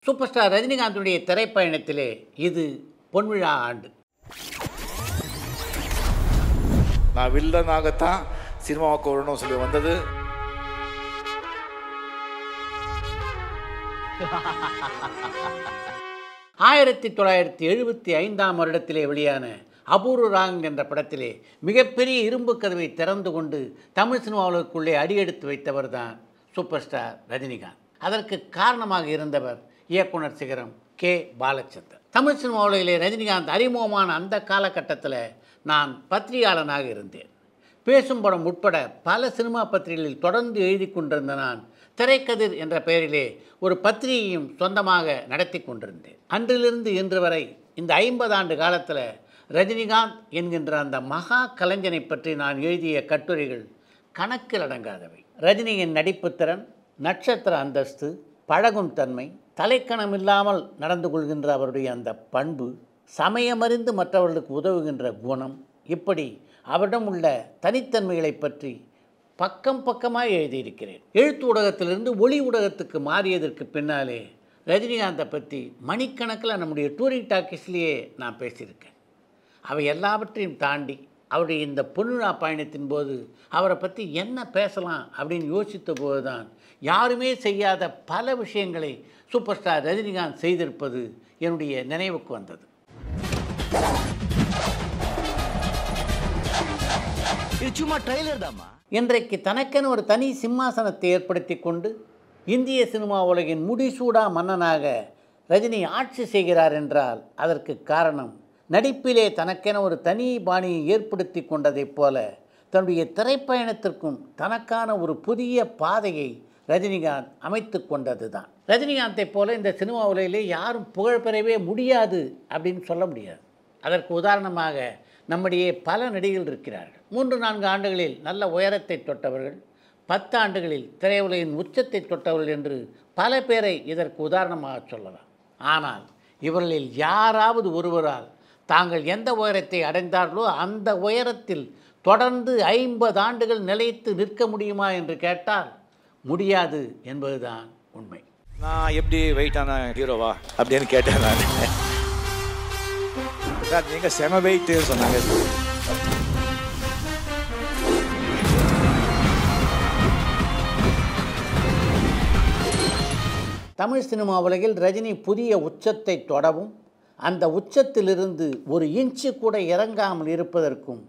Super star ரஜினிகாந்துடைய திரைப்பயணத்திலே இது பொன்விழா ஆண்டு. நான் வில்லனாகத்தான் சினிமாவுக்கு வரணும்னு சொல்லி வந்தது. ஆயிரத்தி 1975 வருடத்திலே வெளியான அபூர்வ ராகங்கள் என்ற படத்திலே மிகப்பெரிய இரும்பு கதவை திறந்து கொண்டு தமிழ் சினிமாவுக்குள்ளே அடியெடுத்து வைத்தவர் தான் சூப்பர் ஸ்டார் ரஜினிகாந்த். அதற்கு காரணமாக இருந்தவர் இயக்குனர் சிகரம் கே. பாலச்சந்தர். தமிழ் சினிமாவிலே ரஜினிகாந்த் அறிமுகமான அந்த காலகட்டத்தில் நான் பத்திரிகையாளனாக இருந்தேன். பேசும் படம் உட்பட பல சினிமா பத்திரிகைகளில் தொடர்ந்து எழுதி கொண்டிருந்த நான் திரைக்கதிர் என்ற பெயரிலே ஒரு பத்திரிகையும் சொந்தமாக நடத்தி கொண்டிருந்தேன். அன்றிலிருந்து இன்று வரை இந்த 50 ஆண்டு காலத்தில் ரஜினிகாந்த் என்கின்ற அந்த மகா கலைஞனை பற்றி நான் எழுதிய கட்டுரைகள் கணக்கில் அடங்காதவை. ரஜினியின் நடிப்பு திறன், நட்சத்திர அந்தஸ்து, பழகும் தன்மை, தலைக்கணமில்லாமல் நடந்து கொள்கின்ற அவருடைய அந்த பண்பு, சமயமறிந்து மற்றவர்களுக்கு உதவுகின்ற குணம், இப்படி அவரிடம் உள்ள தனித்தன்மைகளை பற்றி பக்கம் பக்கமாக எழுதியிருக்கிறேன். எழுத்து ஊடகத்திலிருந்து ஒளி ஊடகத்துக்கு மாறியதற்கு பின்னாலே ரஜினிகாந்தை பற்றி மணிக்கணக்கில் நம்முடைய டூரிங் டாக்கீஸ்லேயே நான் பேசியிருக்கேன். அவை எல்லாவற்றையும் தாண்டி அவருடைய இந்த பொன்விழா பயணத்தின் போது அவரை பற்றி என்ன பேசலாம் அப்படின்னு யோசித்த போது தான் யாருமே செய்யாத பல விஷயங்களை சூப்பர் ஸ்டார் ரஜினிகாந்த் செய்திருப்பது என்னுடைய நினைவுக்கு வந்தது. இன்றைக்கு தனக்கென ஒரு தனி சிம்மாசனத்தை ஏற்படுத்தி கொண்டு இந்திய சினிமா உலகின் முடிசூடா மன்னனாக ரஜினி ஆட்சி செய்கிறார் என்றால் அதற்கு காரணம் நடிப்பிலே தனக்கென ஒரு தனி பாணியை ஏற்படுத்தி கொண்டதைப் போல தன்னுடைய திரைப்பயணத்திற்கும் தனக்கான ஒரு புதிய பாதையை ரஜினிகாந்த் அமைத்து கொண்டது தான். ரஜினிகாந்தை போல இந்த சினிமா உலகிலே யாரும் புகழ் பெறவே முடியாது அப்படின்னு சொல்ல முடியாது. அதற்கு உதாரணமாக நம்முடைய பல நடிகர்கள் இருக்கிறார்கள். 3-4 ஆண்டுகளில் நல்ல உயரத்தை தொட்டவர்கள், 10 ஆண்டுகளில் திரையுலகின் உச்சத்தை தொட்டவர்கள் என்று பல பேரை இதற்கு உதாரணமாக சொல்லலாம். ஆனால் இவர்களில் யாராவது ஒருவரால் தாங்கள் எந்த உயரத்தை அடைந்தார்களோ அந்த உயரத்தில் தொடர்ந்து 50 ஆண்டுகள் நிலைத்து நிற்க முடியுமா என்று கேட்டால் முடியாது என்பதுதான் உண்மை. நான் எப்படி வெயிட்டான ஹீரோவா அப்படின்னு கேட்டேன். நான் சார் நீங்கள் செம வெயிட்டு சொன்னாங்க. தமிழ் சினிமா உலகில் ரஜினி புதிய உச்சத்தை தொடவும் அந்த உச்சத்திலிருந்து ஒரு இன்ச்சு கூட இறங்காமல் இருப்பதற்கும்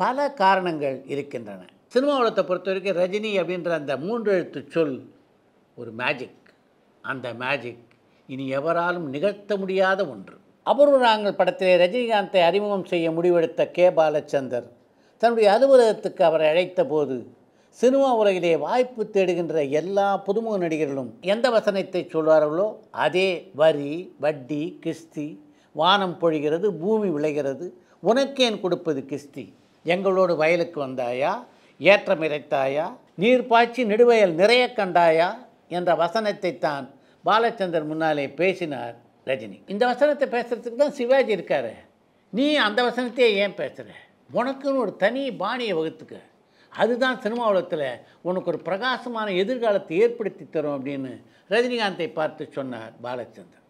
பல காரணங்கள் இருக்கின்றன. சினிமா உலகத்தை பொறுத்த வரைக்கும் ரஜினி அப்படின்ற அந்த 3 எழுத்து சொல் ஒரு மேஜிக். அந்த மேஜிக் இனி எவராலும் நிகழ்த்த முடியாத ஒன்று. அபூர்வ ராகங்கள் படத்திலே ரஜினிகாந்தை அறிமுகம் செய்ய முடிவெடுத்த கே. பாலச்சந்தர் தன்னுடைய அலுவலகத்துக்கு அவரை அழைத்த போது சினிமா உலகிலே வாய்ப்பு தேடுகின்ற எல்லா புதுமுக நடிகர்களும் எந்த வசனத்தை சொல்வார்களோ அதே வரி, வட்டி, கிஸ்தி, வானம் பொழிகிறது, பூமி விளைகிறது, உனக்கேன் கொடுப்பது கிஸ்தி, எங்களோடு வயலுக்கு வந்தாயா, ஏற்றம் இறைத்தாயா, நீர் பாய்ச்சி நெடுவயல் நிறைய கண்டாயா என்ற வசனத்தை தான் பாலச்சந்தர் முன்னாலே பேசினார் ரஜினி. இந்த வசனத்தை பேசுகிறதுக்கு தான் சிவாஜி இருக்காரு. நீ அந்த வசனத்தையே ஏன் பேசுகிற? உனக்குன்னு ஒரு தனி பாணியை வகுத்துக்க. அதுதான் சினிமா உலகத்தில் உனக்கு ஒரு பிரகாசமான எதிர்காலத்தை ஏற்படுத்தி தரும் அப்படின்னு ரஜினிகாந்தை பார்த்து சொன்னார் பாலச்சந்தர்.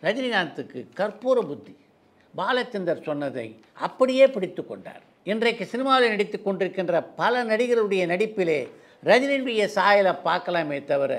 ரஜினிகாந்துக்கு கற்பூர புத்தி. பாலச்சந்தர் சொன்னதை அப்படியே பிடித்து கொண்டார். இன்றைக்கு சினிமாவில் நடித்து கொண்டிருக்கின்ற பல நடிகருடைய நடிப்பிலே ரஜினியுடைய சாயலை பார்க்கலாமே தவிர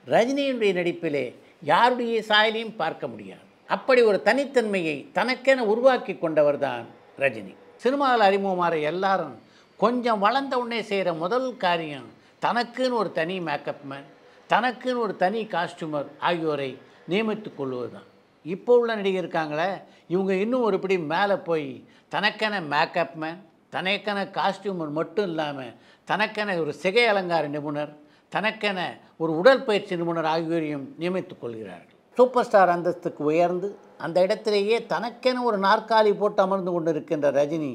ரஜினியுடைய நடிப்பிலே யாருடைய சாயலையும் பார்க்க முடியாது. அப்படி ஒரு தனித்தன்மையை தனக்கென உருவாக்கி கொண்டவர் தான் ரஜினி. சினிமாவில் அறிமுகமாற எல்லாரும் கொஞ்சம் வளர்ந்த உடனே செய்கிற முதல் காரியம் தனக்குன்னு ஒரு தனி மேக்கப் மேன், தனக்குன்னு ஒரு தனி காஸ்டியூமர் ஆகியோரை நியமித்து கொள்வது தான். இப்போ உள்ள நடிகர் இருக்காங்களே, இவங்க இன்னும் ஒருபடி மேலே போய் தனக்கென மேக்கப் மேன், தனக்கென காஸ்டியூமர் மட்டும் இல்லாமல் தனக்கென ஒரு சிகை அலங்கார நிபுணர், தனக்கென ஒரு உடற்பயிற்சி நிபுணர் ஆகியோரையும் நியமித்துக் கொள்கிறார்கள். சூப்பர் ஸ்டார் அந்தஸ்துக்கு உயர்ந்து அந்த இடத்திலேயே தனக்கென ஒரு நாற்காலி போட்டு அமர்ந்து கொண்டு இருக்கின்ற ரஜினி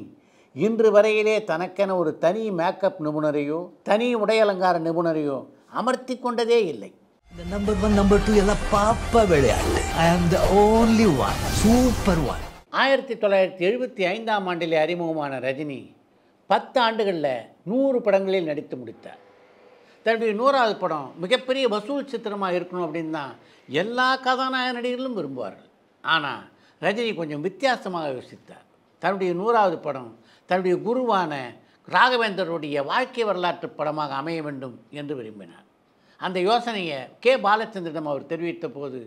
இன்று வரையிலே தனக்கென ஒரு தனி மேக்கப் நிபுணரையோ தனி உடையலங்கார நிபுணரையோ அமர்த்தி கொண்டதே இல்லை. The number 1, number 2 எல்லாம் பாப்பா விளையாட்டு. I am the only one, super one. 1975 ஆண்டிலே அறிமுகமான ரஜினி 10 ஆண்டுகளில் 100 படங்களில் நடித்து முடித்தார். தன்னுடைய 100வது படம் மிகப்பெரிய வசூல் சித்திரமாக இருக்கணும் அப்படின்னு தான் எல்லா கதாநாயக நடிகர்களும் விரும்புவார்கள். ஆனால் ரஜினி கொஞ்சம் வித்தியாசமாக யோசித்தார். தன்னுடைய 100வது படம் தன்னுடைய குருவான ராகவேந்தருடைய வாழ்க்கை வரலாற்று படமாக அமைய வேண்டும் என்று விரும்பினார். அந்த யோசனையை கே. பாலச்சந்தரிடம் அவர் தெரிவித்த போது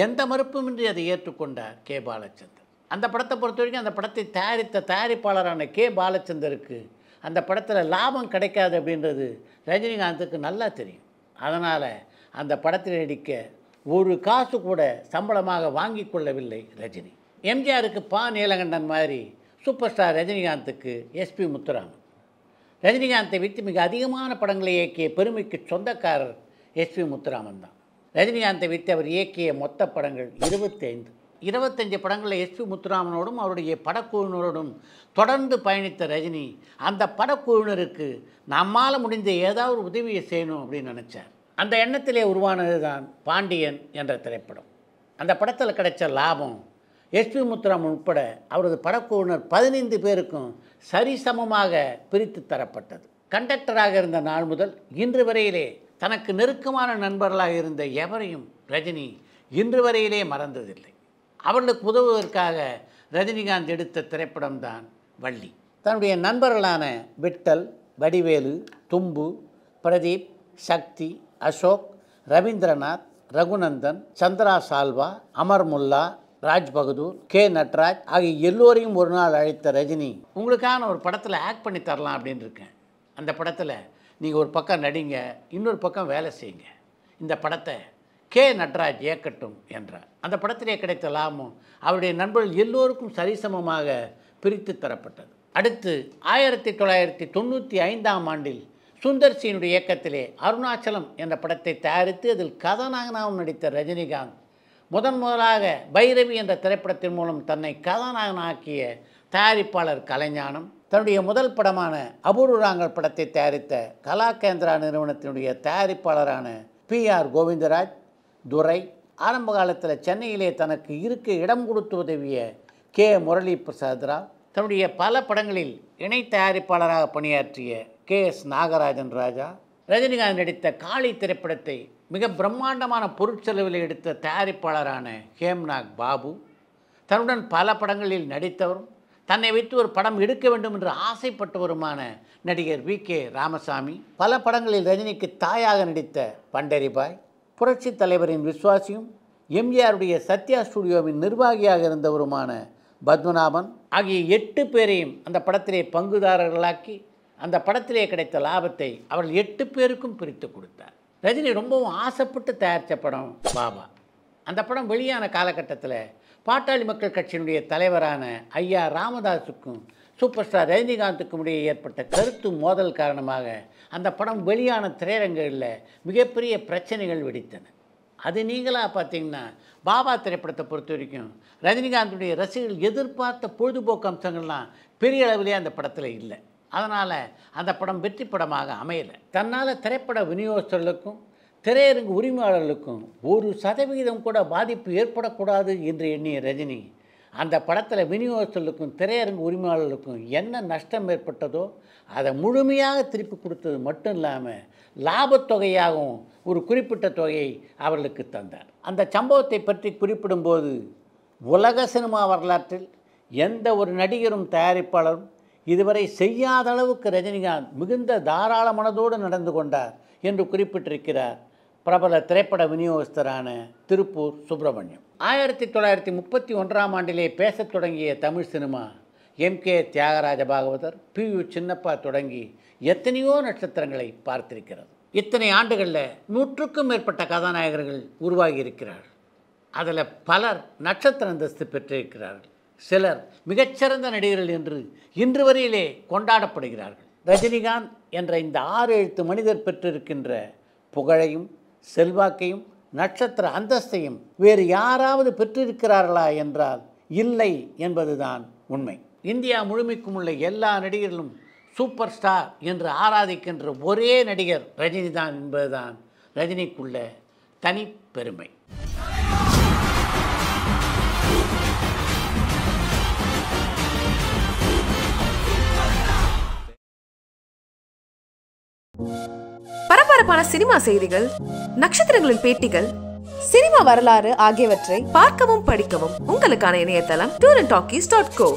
எந்த மறுப்புமின்றி அதை ஏற்றுக்கொண்டார் கே. பாலச்சந்தர். அந்த படத்தை பொறுத்த வரைக்கும் அந்த படத்தை தயாரித்த தயாரிப்பாளரான கே. பாலச்சந்தருக்கு அந்த படத்தில் லாபம் கிடைக்காது அப்படின்றது ரஜினிகாந்துக்கு நல்லா தெரியும். அதனால் அந்த படத்தில் நடிக்க ஒரு காசு கூட சம்பளமாக வாங்கி கொள்ளவில்லை ரஜினி. எம்ஜிஆருக்கு பா. நீலகண்டன் மாதிரி சூப்பர் ஸ்டார் ரஜினிகாந்துக்கு எஸ்பி முத்துராமன். ரஜினிகாந்தை வைத்து மிக அதிகமான படங்களை இயக்கிய பெருமைக்கு சொந்தக்காரர் எஸ்பி முத்துராமன் தான். ரஜினிகாந்தை வைத்து அவர் இயக்கிய மொத்த படங்கள் 25 படங்களில் எஸ்பி முத்துராமனோடும் அவருடைய படக்குழுவினரோடும் தொடர்ந்து பயணித்த ரஜினி அந்த படக்குழுவினருக்கு நம்மால் முடிந்த ஏதாவது உதவியை செய்யணும் அப்படின்னு நினச்சார். அந்த எண்ணத்திலே உருவானது தான் பாண்டியன் என்ற திரைப்படம். அந்த படத்தில் கிடைச்ச லாபம் எஸ்பி முத்துராமன் உட்பட அவரது படக்குழுவினர் 15 பேருக்கும் சரிசமமாக பிரித்து தரப்பட்டது. கண்டக்டராக இருந்த நாள் முதல் இன்று வரையிலே தனக்கு நெருக்கமான நண்பர்களாக இருந்த எவரையும் ரஜினி இன்று வரையிலே மறந்ததில்லை. அவர்களுக்கு உதவுவதற்காக ரஜினிகாந்த் எடுத்த திரைப்படம் தான் வள்ளி. தன்னுடைய நண்பர்களான விட்டல், வடிவேலு, தும்பு, பிரதீப், சக்தி, அசோக், ரவீந்திரநாத், ரகுநந்தன், சந்திரா சால்வா, அமர் முல்லா, ராஜ் பகதூர், கே. நட்ராஜ் ஆகிய எல்லோரையும் ஒரு நாள் அழைத்த ரஜினி, உங்களுக்கான ஒரு படத்தில் ஆக்ட் பண்ணி தரலாம் அப்படின்னு இருக்கேன். அந்த படத்தில் நீங்கள் ஒரு பக்கம் நடிங்க, இன்னொரு பக்கம் வேலை செய்யுங்க. இந்த படத்தை கே. நட்ராஜ் இயக்கட்டும் என்றார். அந்த படத்திலே கிடைத்த லாபம் அவருடைய நண்பர்கள் எல்லோருக்கும் சரிசமமாக பிரித்து தரப்பட்டது. அடுத்து 1995ஆம் ஆண்டில் சுந்தர் சியினுடைய இயக்கத்திலே அருணாச்சலம் என்ற படத்தை தயாரித்து அதில் கதாநாயகனாகவும் நடித்த ரஜினிகாந்த் முதலாக பைரவி என்ற திரைப்படத்தின் மூலம் தன்னை கதாநாயகனாக்கிய தயாரிப்பாளர் கலைஞானம் தன்னுடைய முதல் படமான அபூர்வராங்கல் படத்தை தயாரித்த கலாகேந்திரா நிறுவனத்தினுடைய தயாரிப்பாளரான P.R. கோவிந்தராஜ், துரை, ஆரம்ப காலத்தில் சென்னையிலே தனக்கு இருக்க இடம் கொடுத்து உதவிய கே. முரளி பிரசாத் ராவ், தன்னுடைய பல படங்களில் இணை தயாரிப்பாளராக பணியாற்றிய K.S. நாகராஜன் ராஜா, ரஜினிகாந்த் நடித்த காளி திரைப்படத்தை மிக பிரம்மாண்டமான பொருட்செலவில் எடுத்த தயாரிப்பாளரான ஹேம்நாக் பாபு, தன்னுடன் பல படங்களில் நடித்தவரும் தன்னை வைத்து ஒரு படம் எடுக்க வேண்டும் என்று ஆசைப்பட்டவருமான நடிகர் V.K. ராமசாமி, பல படங்களில் ரஜினிக்கு தாயாக நடித்த பண்டரிபாய், புரட்சி தலைவரின் விஸ்வாசியும் எம்ஜிஆருடைய சத்யா ஸ்டுடியோவின் நிர்வாகியாக இருந்தவருமான பத்மநாபன் ஆகிய 8 பேரையும் அந்த படத்திலே பங்குதாரர்களாக்கி அந்த படத்திலே கிடைத்த லாபத்தை அவர்கள் 8 பேருக்கும் பிரித்து கொடுத்தார். ரஜினி ரொம்பவும் ஆசைப்பட்டு தயாரித்த படம் பாபா. அந்த படம் வெளியான காலகட்டத்தில் பாட்டாளி மக்கள் கட்சியினுடைய தலைவரான ஐயா ராமதாஸுக்கும் சூப்பர் ஸ்டார் ரஜினிகாந்துக்கும் இடையே ஏற்பட்ட கருத்து மோதல் காரணமாக அந்த படம் வெளியான திரையரங்குகளில் மிகப்பெரிய பிரச்சனைகள் வெடித்தன. அது நீங்களாக பார்த்தீங்கன்னா பாபா திரைப்படத்தை பொறுத்த வரைக்கும் ரஜினிகாந்துடைய ரசிகர்கள் எதிர்பார்த்த பொழுதுபோக்கு அம்சங்கள்லாம் பெரிய அளவிலே அந்த படத்தில் இல்லை. அதனால் அந்த படம் வெற்றி படமாக அமையலை. தன்னால் திரைப்பட விநியோகஸ்தர்களுக்கும் திரையரங்கு உரிமையாளர்களுக்கும் 1% கூட பாதிப்பு ஏற்படக்கூடாது என்று எண்ணிய ரஜினி அந்த படத்தில் விநியோகஸ்தர்களுக்கும் திரையரங்கு உரிமையாளர்களுக்கும் என்ன நஷ்டம் ஏற்பட்டதோ அதை முழுமையாக திருப்பி கொடுத்தது மட்டும் இல்லாமல் லாபத்தொகையாகவும் ஒரு குறிப்பிட்ட தொகையை அவர்களுக்கு தந்தார். அந்த சம்பவத்தை பற்றி குறிப்பிடும்போது உலக சினிமா வரலாற்றில் எந்த ஒரு நடிகரும் தயாரிப்பாளரும் இதுவரை செய்யாத அளவுக்கு ரஜினிகாந்த் மிகுந்த தாராள மனதோடு நடந்து கொண்டார் என்று குறிப்பிட்டிருக்கிறார் பிரபல திரைப்பட விநியோகஸ்தரான திருப்பூர் சுப்பிரமணியம். 1931ஆம் ஆண்டிலே பேசத் தொடங்கிய Tamil cinema M.K. Thyagaraja Bhagavathar, P.U. Chinnappa தொடங்கி எத்தனையோ நட்சத்திரங்களை பார்த்திருக்கிறது. இத்தனை ஆண்டுகளில் 100க்கும் மேற்பட்ட கதாநாயகர்கள் உருவாகி இருக்கிறார்கள். அதில் பலர் நட்சத்திர அந்தஸ்து பெற்றிருக்கிறார்கள். சிலர் மிகச்சிறந்த நடிகர்கள் என்று இன்று வரையிலே கொண்டாடப்படுகிறார்கள். ரஜினிகாந்த் என்ற இந்த 6 எழுத்து மனிதர் பெற்றிருக்கின்ற புகழையும் செல்வாக்கையும் நட்சத்திர அந்தஸ்தையும் வேறு யாராவது பெற்றிருக்கிறார்களா என்றால் இல்லை என்பதுதான் உண்மை. இந்தியா முழுமைக்கும் உள்ள எல்லா நடிகர்களும் சூப்பர் ஸ்டார் என்று ஆராதிக்கின்ற ஒரே நடிகர் ரஜினிதான் என்பதுதான் ரஜினிக்குள்ள தனி பெருமை. பரபரப்பான சினிமா செய்திகள், நட்சத்திரங்களின் பேட்டிகள், சினிமா வரலாறு ஆகியவற்றை பார்க்கவும் படிக்கவும் உங்களுக்கான இணையதளம் tourantalkies.co.